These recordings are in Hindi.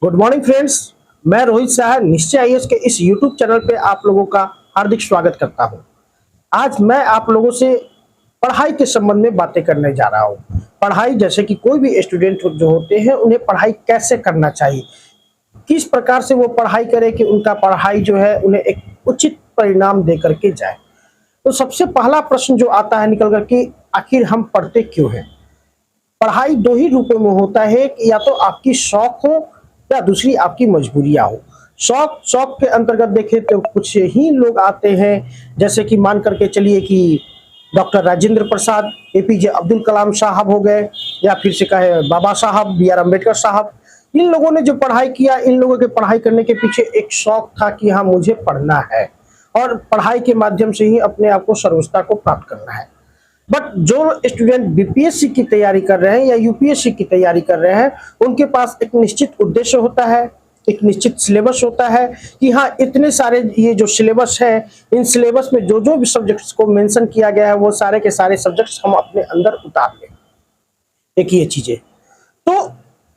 Good morning friends. मैं रोहित शाह निश्चय आईएएस के इस यूट्यूब चैनल पे आप लोगों का हार्दिक स्वागत करता हूं। आज मैं आप लोगों से पढ़ाई के संबंध में बातें करने जा रहा हूं। पढ़ाई जैसे कि कोई भी स्टूडेंट जो होते हैं उन्हें पढ़ाई कैसे करना चाहिए, किस प्रकार से वो पढ़ाई करे कि उनका पढ़ाई जो है उन्हें एक उचित परिणाम दे करके जाए। तो सबसे पहला प्रश्न जो आता है निकल कर कि आखिर हम पढ़ते क्यों हैं। पढ़ाई दो ही रूपों में होता है कि या तो आपकी शौक हो या दूसरी आपकी मजबूरियां हो। शौक शौक के अंतर्गत देखें तो कुछ ही लोग आते हैं, जैसे कि मान करके चलिए कि डॉक्टर राजेंद्र प्रसाद, एपीजे अब्दुल कलाम साहब हो गए, या फिर से कहे बाबा साहब, बी आर अम्बेडकर साहब। इन लोगों ने जो पढ़ाई किया, इन लोगों के पढ़ाई करने के पीछे एक शौक था कि हाँ मुझे पढ़ना है और पढ़ाई के माध्यम से ही अपने आप को सर्वोच्चता को प्राप्त करना है। बट जो स्टूडेंट बीपीएससी की तैयारी कर रहे हैं या यूपीएससी की तैयारी कर रहे हैं, उनके पास एक निश्चित उद्देश्य होता है, एक निश्चित सिलेबस होता है कि हाँ इतने सारे ये जो सिलेबस है, इन सिलेबस में जो जो भी सब्जेक्ट्स को मेंशन किया गया है वो सारे के सारे सब्जेक्ट्स हम अपने अंदर उतार लें। एक ये चीजें तो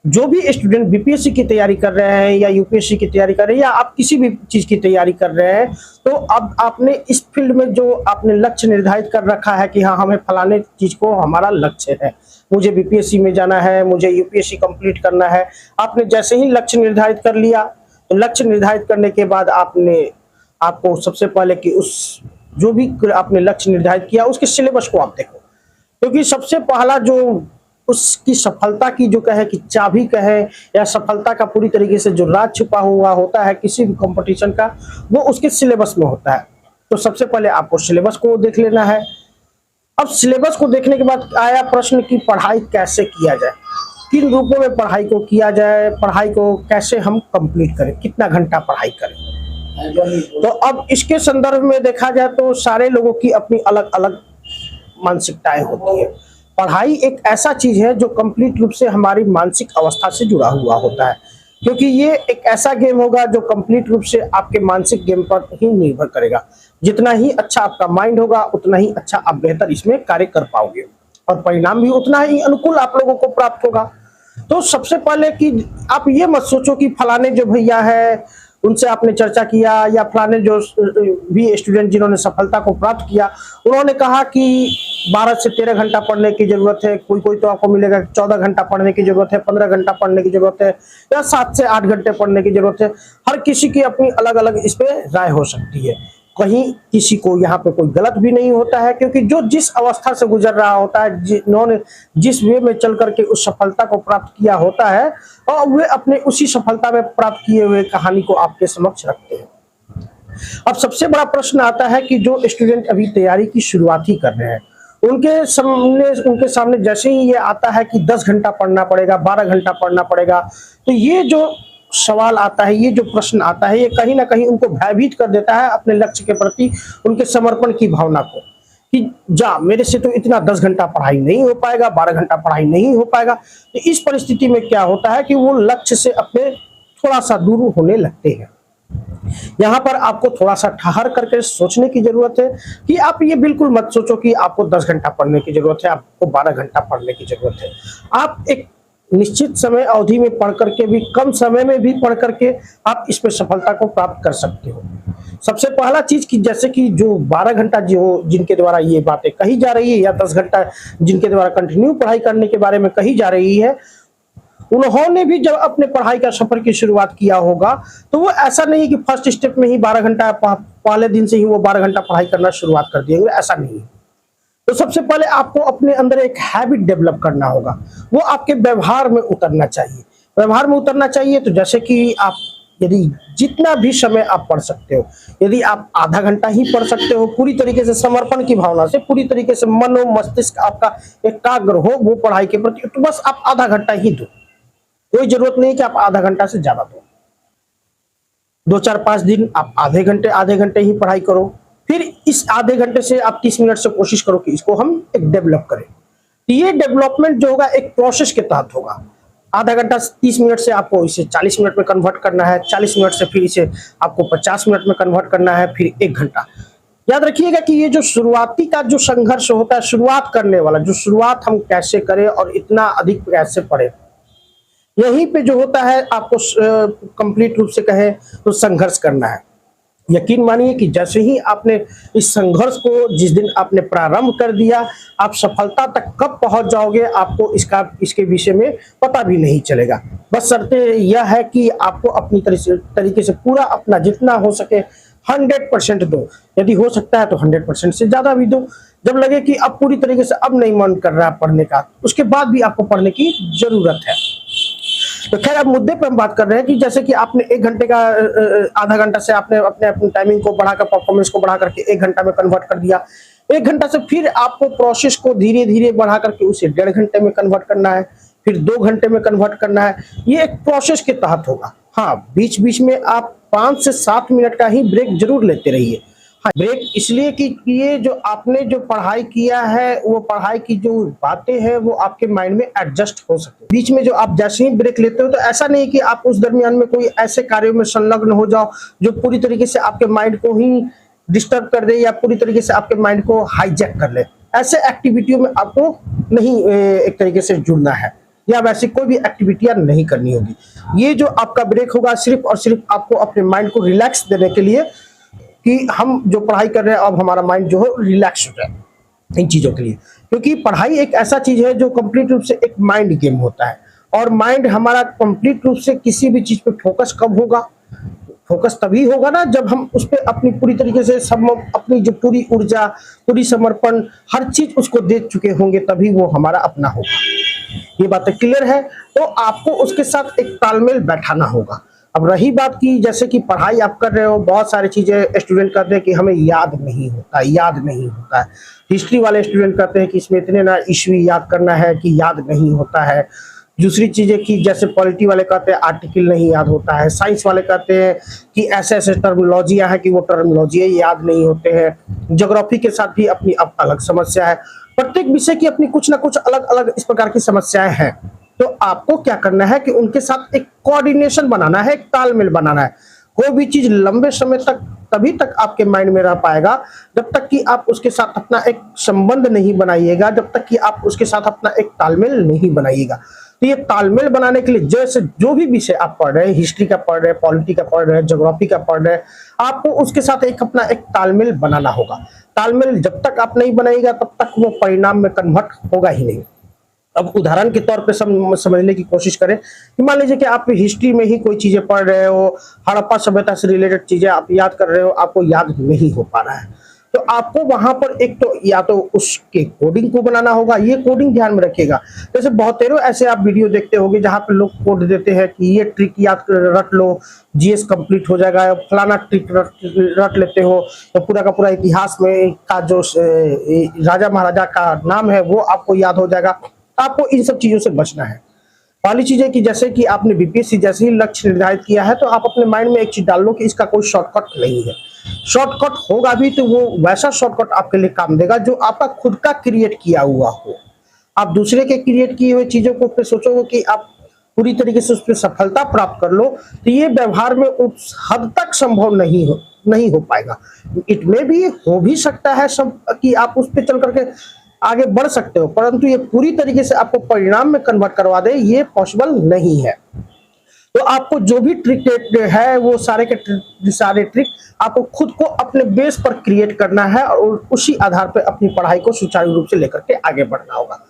जो भी स्टूडेंट बीपीएससी की तैयारी कर रहे हैं या यूपीएससी की तैयारी कर रहे हैं या आप किसी भी चीज की तैयारी कर रहे हैं, तो अब आपने इस फील्ड में जो आपने लक्ष्य निर्धारित कर रखा है कि हाँ हमें फलाने चीज को हमारा लक्ष्य है, मुझे बीपीएससी में जाना है, मुझे यूपीएससी कंप्लीट करना है। आपने जैसे ही लक्ष्य निर्धारित कर लिया, तो लक्ष्य निर्धारित करने के बाद आपको सबसे पहले कि उस जो भी आपने लक्ष्य निर्धारित किया उसके सिलेबस को आप देखो, क्योंकि सबसे पहला जो उसकी सफलता की जो कहे कि चाबी कहे या सफलता का पूरी तरीके से जो राज छुपा हुआ होता है किसी भी कंपटीशन का, वो उसके सिलेबस में होता है। तो सबसे पहले आपको सिलेबस को देख लेना है। अब सिलेबस को देखने के बाद आया प्रश्न कि पढ़ाई कैसे किया जाए, किन रूपों में पढ़ाई को किया जाए, पढ़ाई को कैसे हम कंप्लीट करें, कितना घंटा पढ़ाई करें। तो अब इसके संदर्भ में देखा जाए तो सारे लोगों की अपनी अलग अलग मानसिकताएं होती है। पढ़ाई एक ऐसा चीज है जो कंप्लीट रूप से हमारी मानसिक अवस्था से जुड़ा हुआ होता है, क्योंकि ये एक ऐसा गेम होगा जो कंप्लीट रूप से आपके मानसिक गेम पर ही निर्भर करेगा। जितना ही अच्छा आपका माइंड होगा उतना ही अच्छा आप बेहतर इसमें कार्य कर पाओगे और परिणाम भी उतना ही अनुकूल आप लोगों को प्राप्त होगा। तो सबसे पहले कि आप ये मत सोचो कि फलाने जो भैया है उनसे आपने चर्चा किया या फलाने जो भी स्टूडेंट जिन्होंने सफलता को प्राप्त किया, उन्होंने कहा कि 12 से 13 घंटा पढ़ने की जरूरत है, कोई कोई तो आपको मिलेगा 14 घंटा पढ़ने की जरूरत है, 15 घंटा पढ़ने की जरूरत है या 7 से 8 घंटे पढ़ने की जरूरत है। हर किसी की अपनी अलग अलग इस पे राय हो सकती है। कहीं किसी को यहाँ पे कोई गलत भी नहीं होता है, क्योंकि जो जिस अवस्था से गुजर रहा होता है, जिन्होंने जिस वे में चल करके उस सफलता को प्राप्त किया होता है, और वे अपने उसी सफलता में प्राप्त किए हुए कहानी को आपके समक्ष रखते हैं। अब सबसे बड़ा प्रश्न आता है कि जो स्टूडेंट अभी तैयारी की शुरुआत ही कर रहे हैं, उनके सामने जैसे ही ये आता है कि 10 घंटा पढ़ना पड़ेगा, 12 घंटा पढ़ना पड़ेगा, तो ये जो सवाल आता है, ये जो प्रश्न आता है, ये कहीं ना कहीं उनको भयभीत कर देता है अपने लक्ष्य के प्रति उनके समर्पण की भावना को, कि जा मेरे से तो इतना 10 घंटा पढ़ाई नहीं हो पाएगा, 12 घंटा पढ़ाई नहीं हो पाएगा। तो इस परिस्थिति में क्या होता है कि वो लक्ष्य से अपने थोड़ा सा दूर होने लगते हैं। यहाँ पर आपको थोड़ा सा ठहर करके सोचने की जरूरत है कि आप ये बिल्कुल मत सोचो कि आपको 10 घंटा पढ़ने की जरूरत है, आपको 12 घंटा पढ़ने की जरूरत है। आप एक निश्चित समय अवधि में पढ़ करके भी, कम समय में भी पढ़ करके आप इसमें सफलता को प्राप्त कर सकते हो। सबसे पहला चीज कि जैसे कि जो 12 घंटा जो जिनके द्वारा ये बातें कही जा रही है या 10 घंटा जिनके द्वारा कंटिन्यू पढ़ाई करने के बारे में कही जा रही है, उन्होंने भी जब अपने पढ़ाई का सफर की शुरुआत किया होगा तो वो ऐसा नहीं कि फर्स्ट स्टेप में ही 12 घंटा, पहले दिन से ही वो 12 घंटा पढ़ाई करना शुरुआत कर दिएंगे, ऐसा नहीं है। तो सबसे पहले आपको अपने अंदर एक हैबिट डेवलप करना होगा, वो आपके व्यवहार में उतरना चाहिए। व्यवहार में उतरना चाहिए तो जैसे कि आप यदि जितना भी समय आप पढ़ सकते हो, यदि आप आधा घंटा ही पढ़ सकते हो, पूरी तरीके से समर्पण की भावना से, पूरी तरीके से मन और मस्तिष्क आपका एकाग्र हो वो पढ़ाई के प्रति, तो बस आप आधा घंटा ही दो। कोई जरूरत नहीं कि आप आधा घंटा से ज्यादा दो। 2 4 5 दिन आप आधे घंटे ही पढ़ाई करो, फिर इस आधे घंटे से आप 30 मिनट से कोशिश करो कि इसको हम एक डेवलप करें। तो ये डेवलपमेंट जो होगा एक प्रोसेस के तहत होगा। आधा घंटा 30 मिनट से आपको इसे 40 मिनट में कन्वर्ट करना है, 40 मिनट से फिर इसे आपको 50 मिनट में कन्वर्ट करना है, फिर 1 घंटा। याद रखिएगा कि ये जो शुरुआती का जो संघर्ष होता है, शुरुआत करने वाला, जो शुरुआत हम कैसे करें और इतना अधिक कैसे पढ़े, यहीं पे जो होता है आपको कंप्लीट रूप से कहें तो संघर्ष करना है। यकीन मानिए कि जैसे ही आपने इस संघर्ष को जिस दिन आपने प्रारंभ कर दिया, आप सफलता तक कब पहुंच जाओगे आपको इसके विषय में पता भी नहीं चलेगा। बस शर्तें यह है कि आपको अपनी तरीके से पूरा अपना जितना हो सके 100% दो। यदि हो सकता है तो 100% से ज्यादा भी दो। जब लगे कि अब पूरी तरीके से अब नहीं मन कर रहा है पढ़ने का, उसके बाद भी आपको पढ़ने की जरूरत है। तो खैर अब मुद्दे पर हम बात कर रहे हैं कि जैसे कि आपने 1 घंटे का आधा घंटा से आपने अपने अपनी टाइमिंग को बढ़ाकर, परफॉर्मेंस को बढ़ा करके 1 घंटा में कन्वर्ट कर दिया। 1 घंटा से फिर आपको प्रोसेस को धीरे धीरे बढ़ा करके उसे 1.5 घंटे में कन्वर्ट करना है, फिर 2 घंटे में कन्वर्ट करना है। ये एक प्रोसेस के तहत होगा। हाँ, बीच बीच में आप 5 से 7 मिनट का ही ब्रेक जरूर लेते रहिए। हाँ, ब्रेक इसलिए कि ये जो आपने जो पढ़ाई किया है, वो पढ़ाई की जो बातें हैं वो आपके माइंड में एडजस्ट हो सके। बीच में जो आप जैसे ही ब्रेक लेते हो तो ऐसा नहीं कि आप उस दरमियान में कोई ऐसे कार्यों में संलग्न हो जाओ जो पूरी तरीके से आपके माइंड को ही डिस्टर्ब कर दे या पूरी तरीके से आपके माइंड को हाईजैक कर ले। ऐसे एक्टिविटियों में आपको नहीं एक तरीके से जुड़ना है या वैसी कोई भी एक्टिविटियां नहीं करनी होगी। ये जो आपका ब्रेक होगा सिर्फ और सिर्फ आपको अपने माइंड को रिलैक्स देने के लिए कि हम जो पढ़ाई कर रहे हैं अब हमारा माइंड जो है रिलैक्स हो जाए इन चीजों के लिए। क्योंकि पढ़ाई एक ऐसा चीज है जो कंप्लीट रूप से एक माइंड गेम होता है और माइंड हमारा कंप्लीट रूप से किसी भी चीज पे फोकस कब होगा, फोकस तभी होगा ना जब हम उस पर अपनी पूरी तरीके से सब अपनी जो पूरी ऊर्जा, पूरी समर्पण, हर चीज उसको दे चुके होंगे, तभी वो हमारा अपना होगा। ये बातें क्लियर है। तो आपको उसके साथ एक तालमेल बैठाना होगा। अब रही बात की जैसे कि पढ़ाई आप कर रहे हो, बहुत सारी चीजें स्टूडेंट कहते हैं कि हमें याद नहीं होता, याद नहीं होता है। हिस्ट्री वाले स्टूडेंट कहते हैं कि इसमें इतने ना ईस्वी याद करना है कि याद नहीं होता है। दूसरी चीजें कि जैसे पॉलिटी वाले कहते हैं आर्टिकल नहीं याद होता है। साइंस वाले कहते हैं कि ऐसे ऐसे टर्मिनोलॉजियां हैं कि वो टर्मिनोलॉजी याद नहीं होते हैं। ज्योग्राफी के साथ भी अपनी अलग समस्या है। प्रत्येक विषय की अपनी कुछ ना कुछ अलग अलग इस प्रकार की समस्याएं हैं। तो आपको क्या करना है कि उनके साथ एक कोऑर्डिनेशन बनाना है, एक तालमेल बनाना है। कोई भी चीज लंबे समय तक तभी तक आपके माइंड में रह पाएगा जब तक कि आप उसके साथ अपना एक संबंध नहीं बनाइएगा, जब तक कि आप उसके साथ अपना एक तालमेल नहीं बनाइएगा। तो ये तालमेल बनाने के लिए जैसे जो भी विषय आप पढ़ रहे हैं, हिस्ट्री का पढ़ रहे हैं, पॉलिटी का पढ़ रहे हैं, ज्योग्राफी का पढ़ रहे हैं, आपको उसके साथ एक अपना एक तालमेल बनाना होगा। तालमेल जब तक आप नहीं बनाएगा तब तक वो परिणाम में कन्वर्ट होगा ही नहीं। अब उदाहरण के तौर पे समझने की कोशिश करें कि मान लीजिए कि आप हिस्ट्री में ही कोई चीजें पढ़ रहे हो, हड़प्पा सभ्यता से रिलेटेड चीजें आप याद कर रहे हो, आपको याद नहीं हो पा रहा है, तो आपको वहां पर एक तो या तो उसके कोडिंग को बनाना होगा। ये कोडिंग ध्यान में रखिएगा। जैसे बहुतेरों ऐसे आप वीडियो देखते होंगे जहां पे लोग कोड देते हैं कि ये ट्रिक याद रट लो, जीएस कंप्लीट हो जाएगा, फलाना ट्रिक रट लेते हो तो पूरा का पूरा इतिहास में का जो राजा महाराजा का नाम है वो आपको याद हो जाएगा। आपको इन सब चीजों से बचना है। पहली चीज है कि जैसे कि आपने बीपीएससी जैसे ही लक्ष्य निर्धारित किया है तो आप अपने माइंड में एक चीज डाल लो कि इसका कोई शॉर्टकट नहीं है। शॉर्टकट होगा भी तो वो वैसा शॉर्टकट आपके लिए काम देगा जो आपका खुद का क्रिएट किया हुआ हो। आप दूसरे के क्रिएट किए हुए चीजों को फिर सोचोगे कि आप पूरी तरीके से उस पर सफलता प्राप्त कर लो, तो ये व्यवहार में उस हद तक संभव नहीं हो पाएगा। इट में भी हो भी सकता है सब कि आप उस पर चल करके आगे बढ़ सकते हो, परंतु ये पूरी तरीके से आपको परिणाम में कन्वर्ट करवा दे ये पॉसिबल नहीं है। तो आपको जो भी ट्रिक है वो सारे के सारे ट्रिक आपको खुद को अपने बेस पर क्रिएट करना है और उसी आधार पर अपनी पढ़ाई को सुचारू रूप से लेकर के आगे बढ़ना होगा।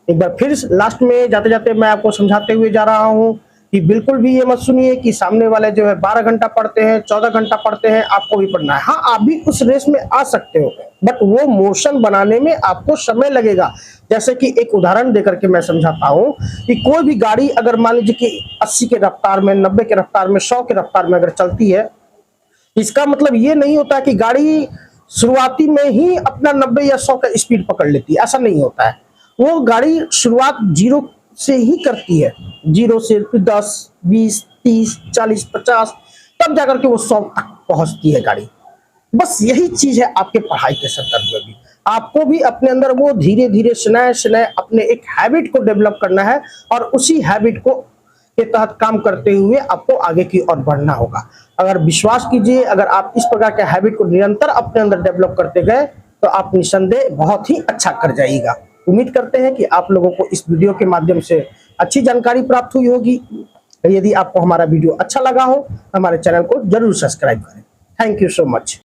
एक बार फिर लास्ट में जाते जाते मैं आपको समझाते हुए जा रहा हूं कि बिल्कुल भी ये मत सुनिए कि सामने वाले जो है 12 घंटा पढ़ते हैं, 14 घंटा पढ़ते हैं, आपको भी पढ़ना है। हाँ, आप भी उस रेस में आ सकते हो, बट वो मोशन बनाने में आपको समय लगेगा। जैसे कि एक उदाहरण देकर के मैं समझाता हूं कि कोई भी गाड़ी अगर मान लीजिए कि 80 के रफ्तार में, 90 के रफ्तार में, 100 के रफ्तार में अगर चलती है, इसका मतलब ये नहीं होता कि गाड़ी शुरुआती में ही अपना 90 या 100 का स्पीड पकड़ लेती है। ऐसा नहीं होता है। वो गाड़ी शुरुआत 0 से ही करती है, 0 से 10, 20, 30, 40, 50, तब जाकर के वो 100 तक पहुंचती है गाड़ी। बस यही चीज है आपके पढ़ाई के संदर्भ में भी। आपको भी अपने अंदर वो धीरे धीरे स्नाय अपने एक हैबिट को डेवलप करना है और उसी हैबिट को के तहत काम करते हुए आपको आगे की ओर बढ़ना होगा। अगर विश्वास कीजिए, अगर आप इस प्रकार के हैबिट को निरंतर अपने अंदर डेवलप करते गए तो आप निसंदेह बहुत ही अच्छा कर जाइएगा। उम्मीद करते हैं कि आप लोगों को इस वीडियो के माध्यम से अच्छी जानकारी प्राप्त हुई होगी। यदि आपको हमारा वीडियो अच्छा लगा हो, हमारे चैनल को जरूर सब्सक्राइब करें। Thank you so much.